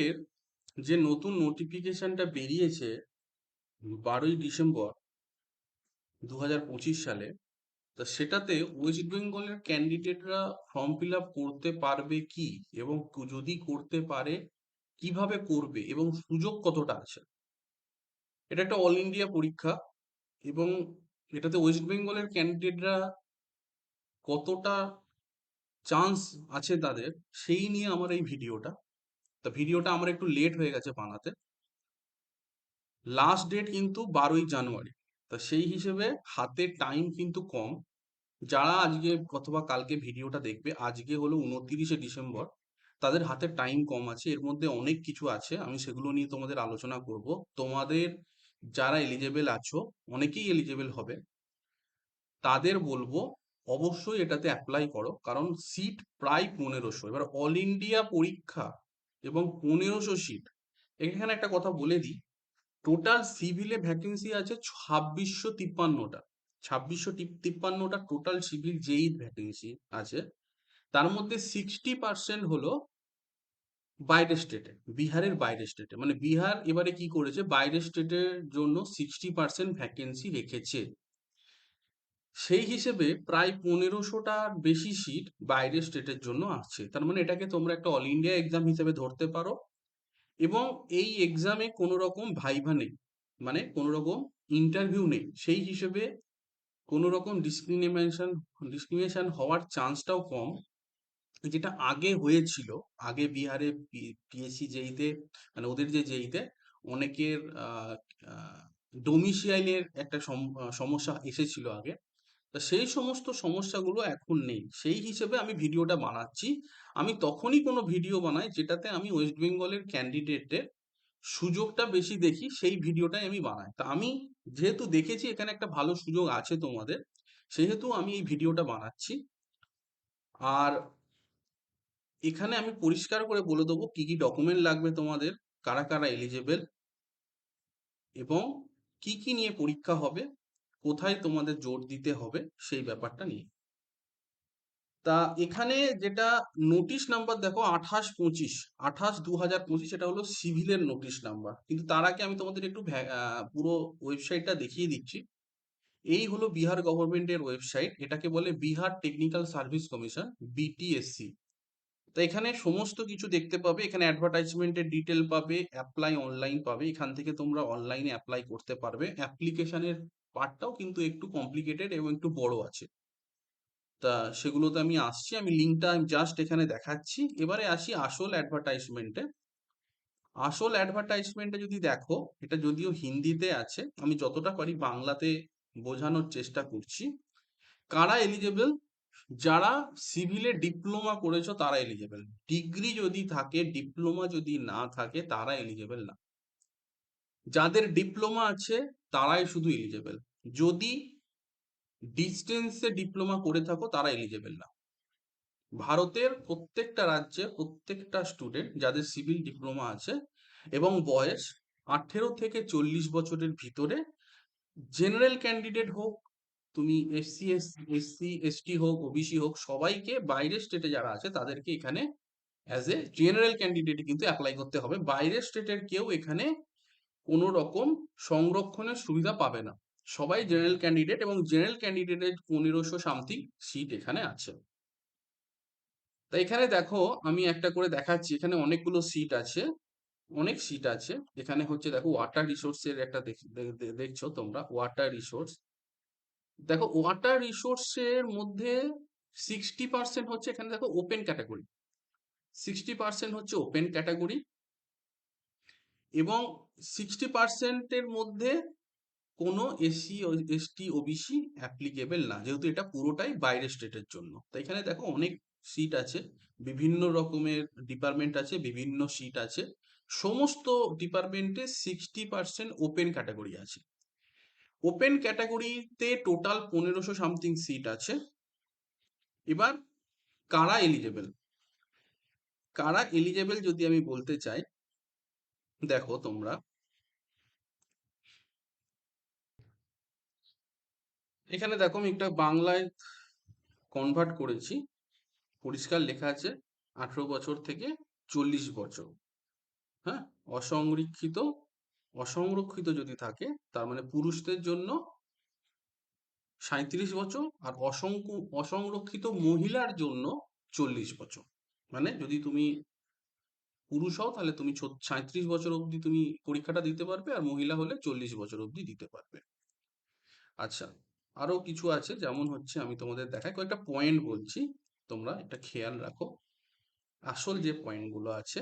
এর যে নতুন নোটিফিকেশনটা বেরিয়েছে 12ই ডিসেম্বর 2025 সালে, তা সেটাতে ওয়েস্ট বেঙ্গলের ক্যান্ডিডেটরা ফর্ম ফিল আপ করতে পারবে কি, এবং যদি করতে পারে কিভাবে করবে এবং সুযোগ কতটা আছে। এটা একটা অল ইন্ডিয়া পরীক্ষা, এবং এটাতে ওয়েস্ট বেঙ্গলের ক্যান্ডিডেটরা কতটা চান্স আছে তাদের, সেই নিয়ে আমার এই ভিডিওটা। তা ভিডিওটা আমার একটু লেট হয়ে গেছে বানাতে। লাস্ট ডেট কিন্তু 12ই জানুয়ারি। তা সেই হিসেবে হাতে টাইম কিন্তু কম। যারা আজকে অথবা কালকে ভিডিওটা দেখবে, আজকে হলো 29শে ডিসেম্বর, তাদের হাতে টাইম কম আছে। এর মধ্যে অনেক কিছু আছে, আমি সেগুলো নিয়ে তোমাদের আলোচনা করব। তোমাদের যারা এলিজেবল আছো, অনেকেই এলিজেবল হবে, তাদের বলবো অবশ্যই এটাতে অ্যাপ্লাই করো, কারণ সিট প্রায় 1500। এবার অল ইন্ডিয়া পরীক্ষা এবং 1500 সিট। এখানে একটা কথা বলে দিই, টোটাল সিভিলে ভ্যাকেন্সি আছে 2653টা। 2653টা টোটাল সিভিল যেই ভ্যাকেন্সি আছে, তার মধ্যে 60% হলো বাইরের স্টেটে, বিহারের বাইরের স্টেটে। মানে বিহার এবারে কি করেছে, বাইরের স্টেটের জন্য 60% ভ্যাকেন্সি রেখেছে। সেই হিসেবে প্রায় 1500টার বেশি সিট বাইরের স্টেটের জন্য আছে। তার মানে এটাকে তোমরা একটা অল ইন্ডিয়া এক্সাম হিসেবে ধরতে পারো। এবং এই এক্সামে কোনো রকম ভাইভা নেই, মানে কোনো রকম ইন্টারভিউ নেই। সেই হিসেবে কোনো রকম ডিসক্রিমিনেশন হওয়ার চান্সটাও কম, যেটা আগে হয়েছিল। আগে বিহারে পিএসসি যেইতে, মানে ওদের যে যেইতে অনেকের ডোমিসাইলের একটা সমস্যা এসেছিল আগে। তা সেই সমস্ত সমস্যাগুলো এখন নেই। সেই হিসেবে আমি ভিডিওটা বানাচ্ছি। আমি তখনই কোনো ভিডিও বানাই যেটাতে আমি ওয়েস্ট বেঙ্গলের ক্যান্ডিডেটের সুযোগটা বেশি দেখি, সেই ভিডিওটাই আমি বানাই। তা আমি যেহেতু দেখেছি এখানে একটা ভালো সুযোগ আছে তোমাদের, সেহেতু আমি এই ভিডিওটা বানাচ্ছি। আর এখানে আমি পরিষ্কার করে বলে দেবো কি কি ডকুমেন্ট লাগবে তোমাদের, কারা কারা এলিজেবল, এবং কি কি নিয়ে পরীক্ষা হবে, কোথায় তোমাদের জোর দিতে হবে সেই ব্যাপারটা নিয়ে। তা এখানে যেটা নোটিশ নাম্বার দেখো 2825, 28/2025, এটা হলো সিভিলের নোটিশ নাম্বার। কিন্তু তার আগে আমি তোমাদের একটু পুরো ওয়েবসাইটটা দেখিয়ে দিচ্ছি। এই হলো বিহার গভর্নমেন্টের ওয়েবসাইট, এটাকে বলে Bihar technical service commission, BTSC. তো এখানে সমস্ত কিছু দেখতে পাবে, এখানে অ্যাডভার্টাইজমেন্টের ডিটেল পাবে, অ্যাপ্লাই অনলাইন পাবে, এখান থেকে তোমরা অনলাইনে অ্যাপ্লাই করতে পারবে। অ্যাপ্লিকেশনের পার্টটাও কিন্তু একটু কমপ্লিকেটেড এবং একটু বড় আছে। তা সেগুলোতে আমি আসছি, আমি লিঙ্কটা আমি জাস্ট এখানে দেখাচ্ছি। এবারে আসি আসল অ্যাডভার্টাইজমেন্টে। আসল অ্যাডভার্টাইজমেন্টে যদি দেখো, এটা যদিও হিন্দিতে আছে, আমি যতটা পারি বাংলাতে বোঝানোর চেষ্টা করছি। কারা এলিজেবল? যারা সিভিলে ডিপ্লোমা করেছো তারা এলিজেবল। ডিগ্রি যদি থাকে, ডিপ্লোমা যদি না থাকে, তারা এলিজেবল না। যাদের ডিপ্লোমা আছে তারাই শুধু এলিজেবল। যদি ডিস্টেন্সে ডিপ্লোমা করে থাকো তারা এলিজেবল না। ভারতের প্রত্যেকটা রাজ্যে প্রত্যেকটা স্টুডেন্ট যাদের সিভিল ডিপ্লোমা আছে এবং বয়স 18 থেকে 40 বছরের ভিতরে, জেনারেল ক্যান্ডিডেট হোক, তুমি এসসি এসটি হোক, ওবিসি হোক, সবাইকে বাইরের স্টেটে যারা আছে তাদেরকে এখানে অ্যাজ এ জেনারেল ক্যান্ডিডেট কিন্তু অ্যাপ্লাই করতে হবে। বাইরের স্টেটের কেউ এখানে কোনো রকম সংরক্ষণের সুবিধা পাবে না। সবাই জেনারেল ক্যান্ডিডেট, এবং জেনারেল ক্যান্ডিডেটের 1500 সামথিং সিট এখানে আছে। তা এখানে দেখো আমি একটা করে দেখাচ্ছি, এখানে অনেকগুলো সিট আছে, অনেক সিট আছে। এখানে হচ্ছে দেখো ওয়াটার রিসোর্সের একটা দেখছো তোমরা, ওয়াটার রিসোর্স। দেখো ওয়াটার রিসোর্সের মধ্যে 60% হচ্ছে, এখানে দেখো ওপেন ক্যাটাগরি, 60% হচ্ছে ওপেন ক্যাটাগরি, এবং 60%-এর মধ্যে কোনো এসসি এসটি ওবিসি অ্যাপ্লিকেবল না, যেহেতু এটা পুরোটাই বাইরের স্টেটের জন্য। তাই এখানে দেখো অনেক সিট আছে, বিভিন্ন রকমের ডিপার্টমেন্ট আছে, বিভিন্ন সিট আছে। সমস্ত ডিপার্টমেন্টে 60% ওপেন ক্যাটাগরি আছে। ওপেন ক্যাটাগরিতে টোটাল 1500 সামথিং সিট আছে। এবার কারা এলিজেবল, কারা এলিজেবল যদি আমি বলতে চাই, দেখো তোমরা এখানে দেখো, আমি একটা বাংলায় কনভার্ট করেছি, পরিষ্কার লেখা আছে 18 বছর থেকে 40 বছর। হ্যাঁ, অসংরক্ষিত অসংরক্ষিত যদি থাকে তার মানে পুরুষদের জন্য 37 বছর, আর অসংরক্ষিত মহিলার জন্য 40 বছর। মানে যদি তুমি পুরুষ হও তাহলে তুমি 37 বছর অবধি তুমি পরীক্ষাটা দিতে পারবে, আর মহিলা হলে 40 বছর অবধি দিতে পারবে। আচ্ছা, আরো কিছু আছে, যেমন হচ্ছে আমি তোমাদের দেখাই কয়েকটা পয়েন্ট বলছি, তোমরা এটা খেয়াল রাখো আসল যে পয়েন্টগুলো আছে।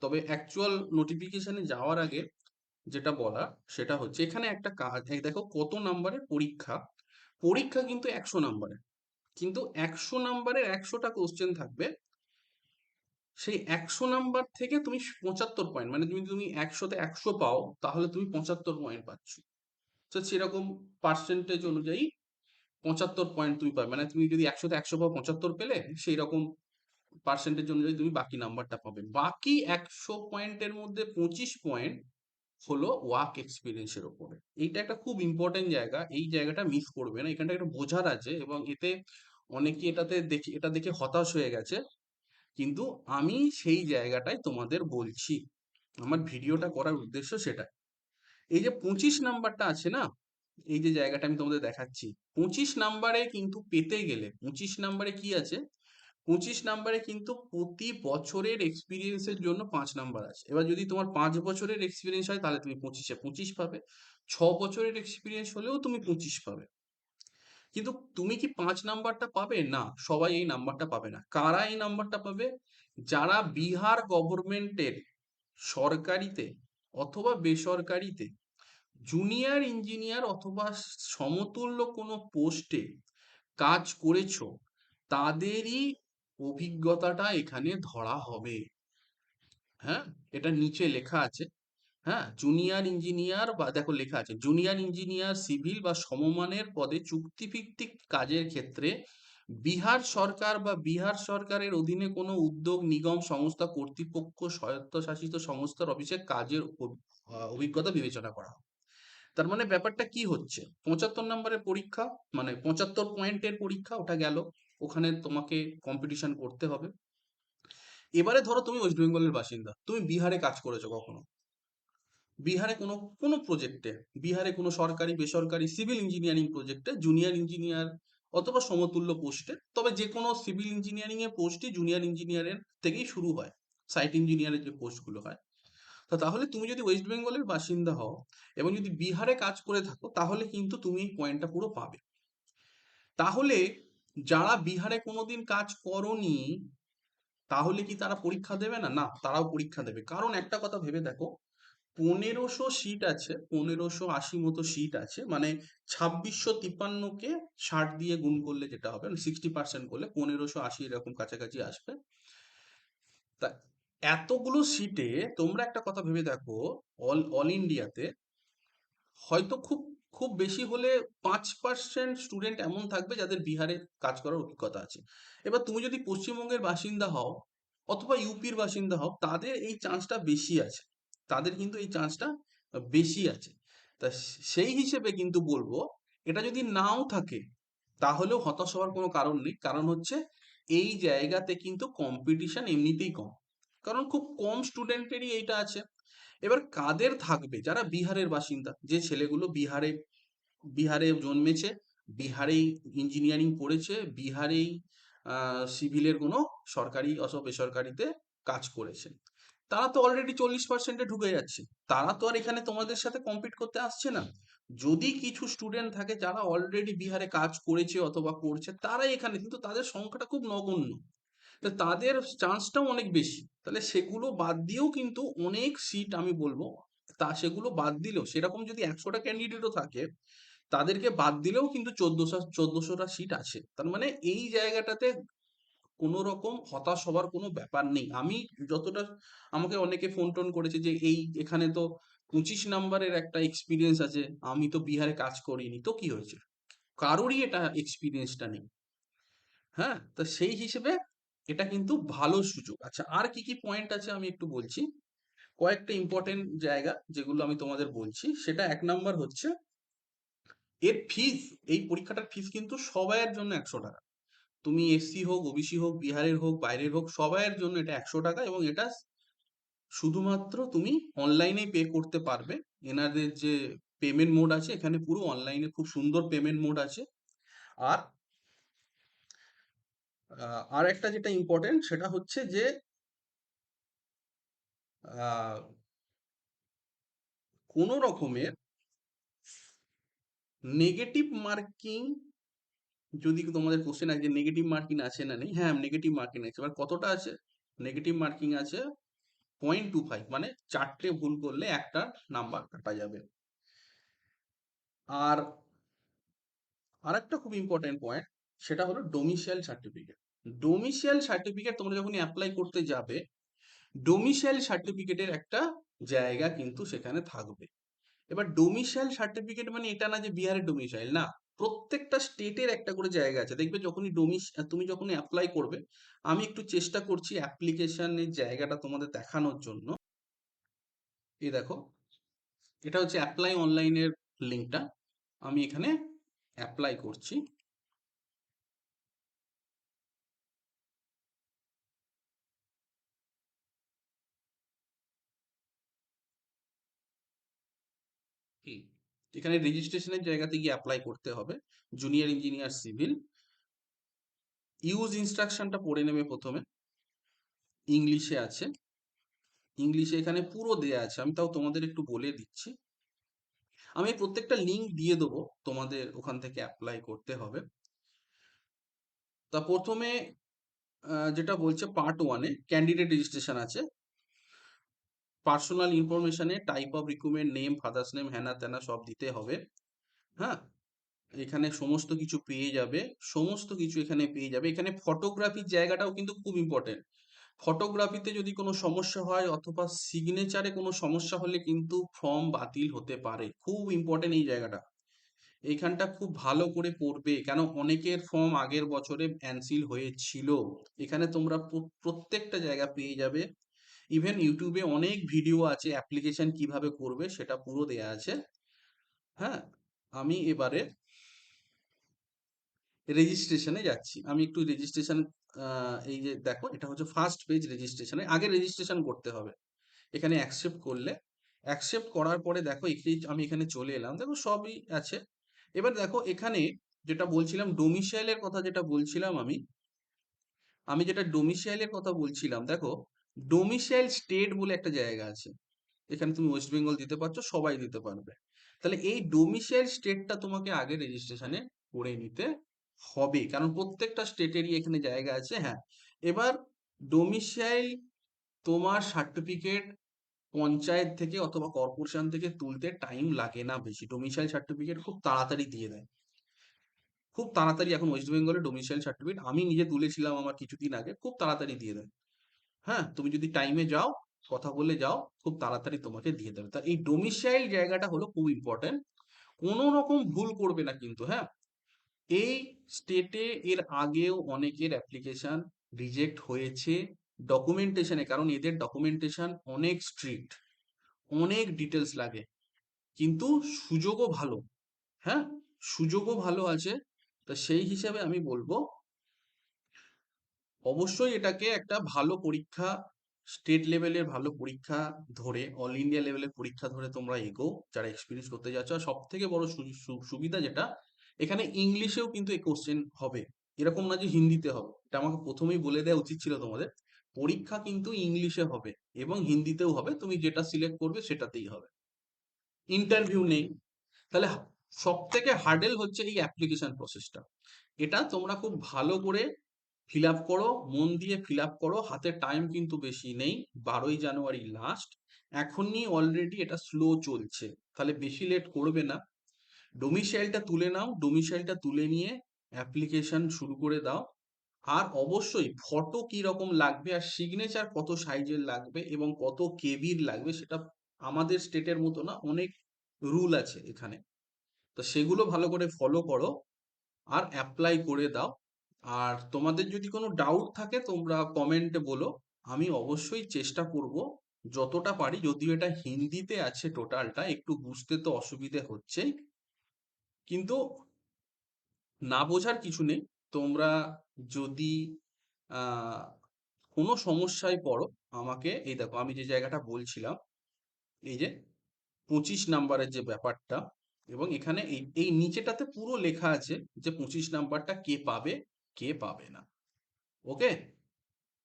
তবে অ্যাকচুয়াল নোটিফিকেশনে যাওয়ার আগে যেটা বলা সেটা হচ্ছে, এখানে একটা কাজ দেখো কত নাম্বারের পরীক্ষা। পরীক্ষা কিন্তু 100 নাম্বারের, কিন্তু 100 নাম্বারের 100টা কোশ্চেন থাকবে। সেই 100 নাম্বার থেকে তুমি 75 পয়েন্ট, মানে তুমি তুমি 100তে 100 পাও তাহলে তুমি 75 পয়েন্ট পাচ্ছ। তো সেরকম পার্সেন্টেজ অনুযায়ী 75 পয়েন্ট তুমি পাবে, মানে তুমি যদি 100তে 100 পাও 75 পেলে, সেই রকম পার্সেন্টেজ অনুযায়ী তুমি বাকি নাম্বারটা পাবে। বাকি 100 পয়েন্টের মধ্যে 25 পয়েন্ট হলো ওয়ার্ক এক্সপিরিয়েন্সের ওপরে। এইটা একটা খুব ইম্পর্টেন্ট জায়গা, এই জায়গাটা মিস করবে না, এখানটা একটা বোঝার আছে। এবং এতে অনেকে এটা দেখে হতাশ হয়ে গেছে, কিন্তু আমি সেই জায়গাটাই তোমাদের বলছি, আমার ভিডিওটা করার উদ্দেশ্য সেটাই। এই যে 25 নাম্বারটা আছে না, এই যে জায়গাটা আমি তোমাদের দেখাচ্ছি, 25 নাম্বারে কিন্তু পেতে গেলে 25 নাম্বারে কি আছে, 25 নাম্বারে কিন্তু প্রতি বছরের এক্সপিরিয়েন্সের জন্য 5 নাম্বার আছে। এবার যদি তোমার 5 বছরের এক্সপিরিয়েন্স হয় তাহলে তুমি 25-এ 25 পাবে, 6 বছরের এক্সপিরিয়েন্স হলেও তুমি 25 পাবে। কিন্তু তুমি কি 5 নাম্বারটা পাবে? না, সবাই এই নাম্বারটা পাবে না। কারা এই নাম্বারটা পাবে? যারা বিহার গভর্নমেন্টের সরকারিতে অথবা বেসরকারিতে জুনিয়র ইঞ্জিনিয়ার অথবা সমতুল্য কোনো পোস্টে কাজ করেছো, তাদেরই অভিজ্ঞতাটা এখানে ধরা হবে। হ্যাঁ, এটা নিচে লেখা আছে। হ্যাঁ, জুনিয়র ইঞ্জিনিয়ার বা দেখো লেখা আছে, জুনিয়র ইঞ্জিনিয়ার সিভিল বা সমমানের পদে চুক্তিভিত্তিক কাজের ক্ষেত্রে বিহার সরকার বা বিহার সরকারের অধীনে কোনো উদ্যোগ, নিগম, সংস্থা, কর্তৃপক্ষ, স্বায়ত্তশাসিত সংস্থার অফিসে কাজের অভিজ্ঞতা বিবেচনা করা হয়। তার মানে ব্যাপারটা কি হচ্ছে, 75 নাম্বারের পরীক্ষা মানে 75 পয়েন্টের পরীক্ষা, ওটা গেল, ওখানে তোমাকে কম্পিটিশন করতে হবে। এবারে ধরো তুমি ওয়েস্ট বেঙ্গলের বাসিন্দা, তুমি বিহারে কাজ করেছো কখনো, বিহারে কোনো কোনো প্রজেক্টে, বিহারে কোনো সরকারি বেসরকারি সিভিল ইঞ্জিনিয়ারিং প্রজেক্টে জুনিয়র ইঞ্জিনিয়ার অথবা সমতুল্য পোস্টে, তবে যে কোনো সিভিল ইঞ্জিনিয়ারিং এর পোস্টই জুনিয়র ইঞ্জিনিয়ারের থেকেই শুরু হয়, সাইট ইঞ্জিনিয়ারের যে পোস্টগুলো হয়। তো তাহলে তুমি যদি ওয়েস্ট বেঙ্গলের বাসিন্দা হও এবং যদি বিহারে কাজ করে থাকো, তাহলে কিন্তু তুমি এই পয়েন্টটা পুরো পাবে। তাহলে যারা বিহারে কোনোদিন কাজ করনি, তাহলে কি তারা পরীক্ষা দেবে না? না, তারাও পরীক্ষা দেবে। কারণ একটা কথা ভেবে দেখো, 1500 সিট আছে, 1580 মতো সিট আছে, মানে 2653কে 60 দিয়ে গুণ করলে যেটা হবে, 60% করলে 1580 এরকম কাছাকাছি আসবে। তা এতগুলো সিটে তোমরা একটা কথা ভেবে দেখো, অল অল ইন্ডিয়াতে হয়তো খুব খুব বেশি হলে 5% স্টুডেন্ট এমন থাকবে যাদের বিহারে কাজ করার অভিজ্ঞতা আছে। এবার তুমি যদি পশ্চিমবঙ্গের বাসিন্দা হও অথবা ইউপির বাসিন্দা হও, তাদের এই চান্সটা বেশি আছে, তাদের কিন্তু এই চান্সটা বেশি আছে। তা সেই হিসেবে কিন্তু বলবো, এটা যদি নাও থাকে তাহলেও হতাশ হওয়ার কোনো কারণ নেই। কারণ হচ্ছে এই জায়গাতে কিন্তু কম্পিটিশন এমনিতেই কম, কারণ খুব কম স্টুডেন্টেরই এইটা আছে। এবার কাদের থাকবে? যারা বিহারের বাসিন্দা, যে ছেলেগুলো বিহারে বিহারে জন্মেছে, বিহারেই ইঞ্জিনিয়ারিং পড়েছে, বিহারেই সিভিলের কোনো সরকারি অথবা বেসরকারিতে কাজ করেছে, তারা তো অলরেডি 40%-এ ঢুকে যাচ্ছে। তারা তো আর এখানে তোমাদের সাথে কম্পিট করতে আসছে না। যদি কিছু স্টুডেন্ট থাকে যারা অলরেডি বিহারে কাজ করেছে অথবা করছে, তারাই এখানে, কিন্তু তাদের সংখ্যাটা খুব নগণ্য, তো তাদের চান্সটাও অনেক বেশি। তাহলে সেগুলো বাদ দিয়েও কিন্তু অনেক সিট আমি বলবো, তা সেগুলো বাদ দিলেও সেরকম যদি 100টা ক্যান্ডিডেটও থাকে, তাদেরকে বাদ দিলেও কিন্তু 1400টা সিট আছে। তার মানে এই জায়গাটাতে কোনো রকম হতাশ হবার কোনো ব্যাপার নেই। আমি যতটা, আমাকে অনেকে ফোন টোন করেছে যে এই এখানে তো 25 নাম্বারের একটা এক্সপিরিয়েন্স আছে, আমি তো বিহারে কাজ করিনি, তো কি হয়েছে? কারোরই এটা এক্সপিরিয়েন্সটা নেই। হ্যাঁ, তো সেই হিসেবে এটা কিন্তু ভালো সুযোগ। আচ্ছা, আর কি কি পয়েন্ট আছে আমি একটু বলছি, কয়েকটা ইম্পর্টেন্ট জায়গা যেগুলো আমি তোমাদের বলছি। সেটা 1 নাম্বার হচ্ছে এর ফিস। এই পরীক্ষাটার ফিস কিন্তু সবাইয়ের জন্য 100 টাকা। তুমি এসসি হোক, ওবিসি হোক, বিহারের হোক, বাইরের হোক, সবাইয়ের জন্য এটা 100 টাকা। এবং এটা শুধুমাত্র তুমি অনলাইনেই পে করতে পারবে। এনাদের যে পেমেন্ট মোড আছে এখানে পুরো অনলাইনে খুব সুন্দর পেমেন্ট মোড আছে। আর আর একটা যেটা ইম্পর্টেন্ট সেটা হচ্ছে যে আহ, কোনো রকমের নেগেটিভ মার্কিং, যদি তোমাদের কোশ্চেন আছে নেগেটিভ মার্কিং আছে না নেই, হ্যাঁ নেগেটিভ মার্কিং আছে। এবার কতটা আছে? নেগেটিভ মার্কিং আছে 0.25, মানে 4টে ভুল করলে একটা নাম্বার কাটা যাবে। আর আরেকটা খুব ইম্পর্টেন্ট পয়েন্ট, সেটা হলো ডোমিসাইল সার্টিফিকেট। ডোমিসাইল সার্টিফিকেট তোমরা যখন অ্যাপ্লাই করতে যাবে, ডোমিসাইল সার্টিফিকেটের একটা জায়গা কিন্তু সেখানে থাকবে। এবার ডোমিসাইল সার্টিফিকেট মানে এটা না যে বিহারের ডোমিসাইল না, প্রত্যেকটা স্টেটের একটা করে জায়গা আছে। দেখবে যখনই তুমি যখন অ্যাপ্লাই করবে, আমি একটু চেষ্টা করছি অ্যাপ্লিকেশনের জায়গাটা তোমাদের দেখানোর জন্য। এই দেখো, এটা হচ্ছে অ্যাপ্লাই অনলাইনের লিঙ্কটা। আমি এখানে অ্যাপ্লাই করছি। হুম, এখানে রেজিস্ট্রেশনের জায়গাতে গিয়ে অ্যাপ্লাই করতে হবে। জুনিয়র ইঞ্জিনিয়ার সিভিল, ইউজ ইনস্ট্রাকশনটা পড়ে নেবে প্রথমে। ইংলিশে আছে, ইংলিশে এখানে পুরো দেয়া আছে, আমি তাও তোমাদের একটু বলে দিচ্ছি। আমি প্রত্যেকটা লিঙ্ক দিয়ে দেবো, তোমাদের ওখান থেকে অ্যাপ্লাই করতে হবে। তা প্রথমে যেটা বলছে পার্ট 1-এ ক্যান্ডিডেট রেজিস্ট্রেশন আছে। পার্সোনাল ইনফরমেশনে type of recruitment, name, father's name, হ্যানা ত্যানা সব দিতে হবে। হ্যাঁ, এখানে সমস্ত কিছু পেয়ে যাবে, সমস্ত কিছু এখানে পেয়ে যাবে। এখানে ফটোগ্রাফির জায়গাটাও কিন্তু খুব ইম্পর্টেন্ট। ফটোগ্রাফিতে যদি কোনো সমস্যা হয় অথবা সিগনেচারে কোনো সমস্যা হলে কিন্তু ফর্ম বাতিল হতে পারে। খুব ইম্পর্টেন্ট এই জায়গাটা, এইখানটা খুব ভালো করে পড়বে, কেন অনেকের ফর্ম আগের বছরে ক্যান্সেল হয়েছিল। এখানে তোমরা প্রত্যেকটা জায়গা পেয়ে যাবে। ইভেন ইউটিউবে অনেক ভিডিও আছে অ্যাপ্লিকেশন কিভাবে করবে, সেটা পুরো দেয়া আছে। হ্যাঁ, আমি এবারে রেজিস্ট্রেশনে যাচ্ছি। আমি একটু রেজিস্ট্রেশন, এই যে দেখো এটা হচ্ছে ফার্স্ট পেজ রেজিস্ট্রেশনে, আগে রেজিস্ট্রেশন করতে হবে। এখানে অ্যাকসেপ্ট করলে, অ্যাকসেপ্ট করার পরে দেখো আমি এখানে চলে এলাম, দেখো সবই আছে। এবার দেখো এখানে যেটা বলছিলাম ডোমিসাইলের কথা, যেটা বলছিলাম আমি আমি যেটা ডোমিসাইলের কথা বলছিলাম, দেখো ডোমিসাইল স্টেট বলে একটা জায়গা আছে। এখানে তুমি ওয়েস্ট বেঙ্গল দিতে পারছো, সবাই দিতে পারবে। তাহলে এই ডোমিসাইল স্টেটটা তোমাকে আগে রেজিস্ট্রেশনে করে নিতে হবে, কারণ প্রত্যেকটা স্টেটেরই এখানে জায়গা আছে। হ্যাঁ, এবার ডোমিসাইল তোমার সার্টিফিকেট পঞ্চায়েত থেকে অথবা কর্পোরেশন থেকে তুলতে টাইম লাগে না বেশি। ডোমিসাইল সার্টিফিকেট খুব তাড়াতাড়ি দিয়ে দেয়, খুব তাড়াতাড়ি। এখন ওয়েস্ট বেঙ্গলে ডোমিসাইল সার্টিফিকেট আমি নিজে তুলেছিলাম আমার কিছুদিন আগে, খুব তাড়াতাড়ি দিয়ে দেয়। হ্যাঁ, তুমি যদি টাইমে যাও, কথা বলে যাও, খুব তাড়াতাড়ি তোমাকে দিয়ে দেবে। তা এই ডোমিসাইল জায়গাটা হলো খুব ইম্পর্টেন্ট, কোনো রকম ভুল করবে না কিন্তু। হ্যাঁ, এই স্টেটে এর আগেও অনেকের অ্যাপ্লিকেশন রিজেক্ট হয়েছে ডকুমেন্টেশনে, কারণ এদের ডকুমেন্টেশন অনেক স্ট্রিক্ট, অনেক ডিটেলস লাগে, কিন্তু সুযোগও ভালো। হ্যাঁ, সুযোগও ভালো আছে। তা সেই হিসাবে আমি বলবো অবশ্যই এটাকে একটা ভালো পরীক্ষা, স্টেট লেভেলের ভালো পরীক্ষা ধরে, অল ইন্ডিয়া লেভেলের পরীক্ষা ধরে তোমরা এগো, যারা এক্সপিরিয়েন্স করতে যাচ্ছ। আর সব থেকে বড় সুবিধা যেটা, এখানে ইংলিশেও কিন্তু এই কোশ্চেন হবে, এরকম না যে হিন্দিতে হবে। এটা আমাকে প্রথমেই বলে দেওয়া উচিত ছিল তোমাদের। পরীক্ষা কিন্তু ইংলিশে হবে এবং হিন্দিতেও হবে, তুমি যেটা সিলেক্ট করবে সেটাতেই হবে, ইন্টারভিউ নেই। তাহলে সব থেকে হার্ডেল হচ্ছে এই অ্যাপ্লিকেশন প্রসেসটা। এটা তোমরা খুব ভালো করে ফিল আপ করো, মন দিয়ে ফিল আপ করো। হাতে টাইম কিন্তু বেশি নেই, 12ই জানুয়ারি লাস্ট। এখনই অলরেডি এটা স্লো চলছে, তাহলে বেশি লেট করবে না। ডোমিসাইলটা তুলে নাও, ডোমিসাইলটা তুলে নিয়ে অ্যাপ্লিকেশন শুরু করে দাও। আর অবশ্যই ফটো কি রকম লাগবে আর সিগনেচার কত সাইজের লাগবে এবং কত কেবির লাগবে, সেটা আমাদের স্টেটের মতো না, অনেক রুল আছে এখানে। তো সেগুলো ভালো করে ফলো করো আর অ্যাপ্লাই করে দাও। আর তোমাদের যদি কোনো ডাউট থাকে তোমরা কমেন্টে বলো, আমি অবশ্যই চেষ্টা করব যতটা পারি। যদিও এটা হিন্দিতে আছে টোটালটা, একটু বুঝতে তো অসুবিধে হচ্ছেই, কিন্তু না বোঝার কিছু নেই। তোমরা যদি আহ কোনো সমস্যায় পড়ো আমাকে এই দেখো আমি যে জায়গাটা বলছিলাম, এই যে 25 নাম্বারের যে ব্যাপারটা, এবং এখানে এই এই নিচেটাতে পুরো লেখা আছে যে 25 নাম্বারটা কে পাবে, কে পাবে না। ওকে?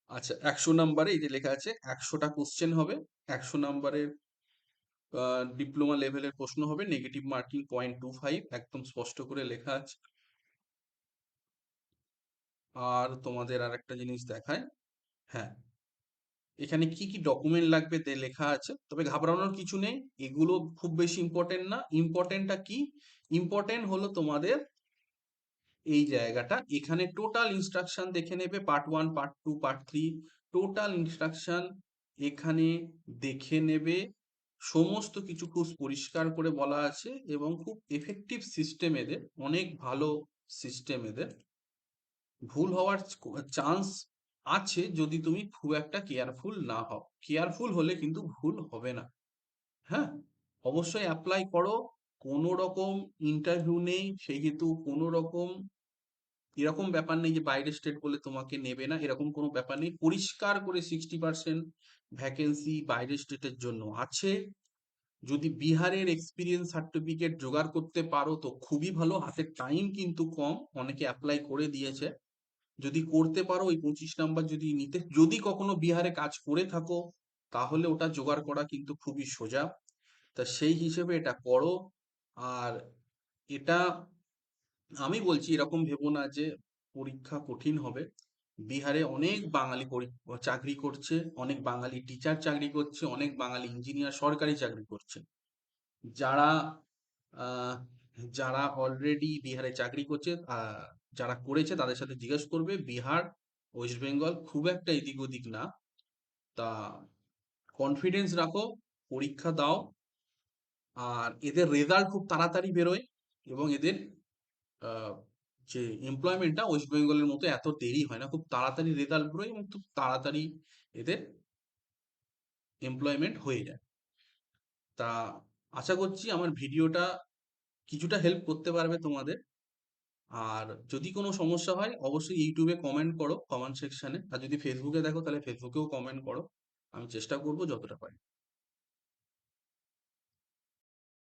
আচ্ছা, 100 নাম্বারে এই যে লেখা আছে 100টা কোশ্চেন হবে। 100 নাম্বারের ডিপ্লোমা লেভেলের প্রশ্ন হবে, নেগেটিভ মার্কিং 0.25, একদম স্পষ্ট করে লেখা আছে। আর তোমাদের আরেকটা জিনিস দেখায়, হ্যাঁ, এখানে কি কি ডকুমেন্ট লাগবে লেখা আছে। তবে ঘাবড়ানোর কিছু নেই, এগুলো খুব বেশি ইম্পর্টেন্ট না। ইম্পর্টেন্টটা কি? ইম্পর্টেন্ট হলো তোমাদের এই জায়গাটা, এখানে টোটাল ইনস্ট্রাকশন দেখে নেবে, part 1, part 2, part 3, total instruction এখানে দেখে নেবে। সমস্ত কিছু খুব পরিষ্কার করে বলা আছে এবং খুব এফেক্টিভ সিস্টেম এদের, অনেক ভালো সিস্টেম এদের। ভুল হওয়ার চান্স আছে যদি তুমি খুব একটা কেয়ারফুল না হও। কেয়ারফুল হলে কিন্তু ভুল হবে না। হ্যাঁ, অবশ্যই অ্যাপ্লাই করো। কোনো রকম ইন্টারভিউ নেই, সেহেতু কোনো রকম এরকম ব্যাপার নেই যে বাইরের স্টেট বলে তোমাকে নেবে না, এরকম কোনো ব্যাপার নেই। পরিষ্কার করে 60% ভ্যাকেন্সি বাইরের স্টেটের জন্য আছে। যদি বিহারের এক্সপিরিয়েন্স সার্টিফিকেট জোগাড় করতে পারো তো খুবই ভালো, হাতে টাইম কিন্তু কম, অনেকে অ্যাপ্লাই করে দিয়েছে। যদি করতে পারো ওই 25 নাম্বার যদি নিতে, যদি কখনো বিহারে কাজ করে থাকো তাহলে ওটা জোগাড় করা কিন্তু খুবই সোজা। তা সেই হিসেবে এটা করো। আর এটা আমি বলছি, এরকম ভেবো না যে পরীক্ষা কঠিন হবে। বিহারে অনেক বাঙালি চাকরি করছে, অনেক বাঙালি টিচার চাকরি করছে, অনেক বাঙালি ইঞ্জিনিয়ার সরকারি চাকরি করছে। যারা আহ, যারা অলরেডি বিহারে চাকরি করছে, যারা করেছে তাদের সাথে জিজ্ঞেস করবে, বিহার ওয়েস্ট বেঙ্গল খুব একটা এদিক ওদিক না। তা কনফিডেন্স রাখো, পরীক্ষা দাও। আর এদের রেজাল্ট খুব তাড়াতাড়ি বেরোয়, এবং এদের আহ, যে এমপ্লয়মেন্টটা ওয়েস্ট বেঙ্গলের মতো এত দেরি হয় না, খুব তাড়াতাড়ি রেজাল্ট বেরোয় এবং খুব তাড়াতাড়ি এদের এমপ্লয়মেন্ট হয়ে যায়। তা আশা করছি আমার ভিডিওটা কিছুটা হেল্প করতে পারবে তোমাদের। আর যদি কোনো সমস্যা হয় অবশ্যই ইউটিউবে কমেন্ট করো, কমেন্ট সেকশনে। আর যদি ফেসবুকে দেখো তাহলে ফেসবুকেও কমেন্ট করো, আমি চেষ্টা করবো যতটা পারি।